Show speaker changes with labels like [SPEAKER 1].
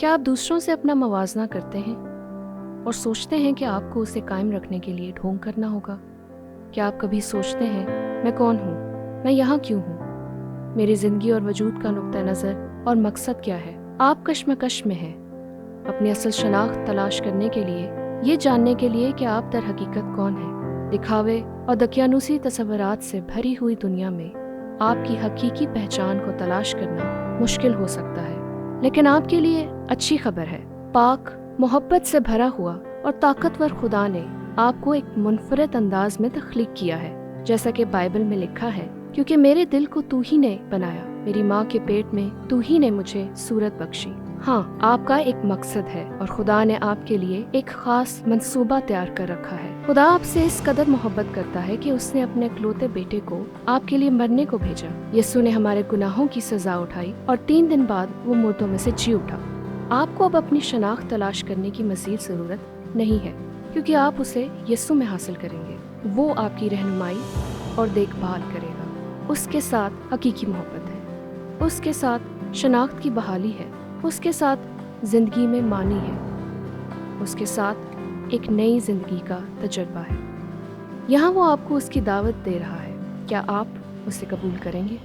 [SPEAKER 1] क्या आप दूसरों से अपना मवाजना करते हैं और सोचते हैं कि आपको उसे कायम रखने के लिए ढोंग करना होगा? क्या आप कभी सोचते हैं, मैं कौन हूँ, मैं यहाँ क्यों हूँ, मेरी ज़िंदगी और वजूद का नुक्ता नज़र और मकसद क्या है? आप कश्मकश में हैं अपनी असल शनाख्त तलाश करने के लिए, ये जानने के लिए कि आप दर हकीकत कौन हैं। दिखावे और दकियानूसी तसव्वुरात से भरी हुई दुनिया में आपकी हकीकी पहचान को तलाश करना मुश्किल हो सकता है, लेकिन आपके लिए अच्छी खबर है। पाक मोहब्बत से भरा हुआ और ताकतवर खुदा ने आपको एक मुनफरद अंदाज में तख्लीक किया है, जैसा कि बाइबल में लिखा है, क्योंकि मेरे दिल को तू ही ने बनाया, मेरी माँ के पेट में तू ही ने मुझे सूरत बख्शी। हाँ, आपका एक मकसद है और खुदा ने आपके लिए एक खास मंसूबा तैयार कर रखा है। खुदा आपसे इस कदर मोहब्बत करता है कि उसने अपने इकलौते बेटे को आपके लिए मरने को भेजा। यीशु ने हमारे गुनाहों की सजा उठाई और 3 दिन बाद वो मुर्दों में से जी उठा। आपको अब अपनी शनाख्त तलाश करने की मज़ीद ज़रूरत नहीं है, क्योंकि आप उसे यीशु में हासिल करेंगे। वो आपकी रहनुमाई और देखभाल करेगा। उसके साथ हकीकी मोहब्बत है, उसके साथ शनाख्त की बहाली है, उसके साथ ज़िंदगी में मानी है, उसके साथ एक नई ज़िंदगी का तजर्बा है। यहाँ वो आपको उसकी दावत दे रहा है। क्या आप उसे कबूल करेंगे?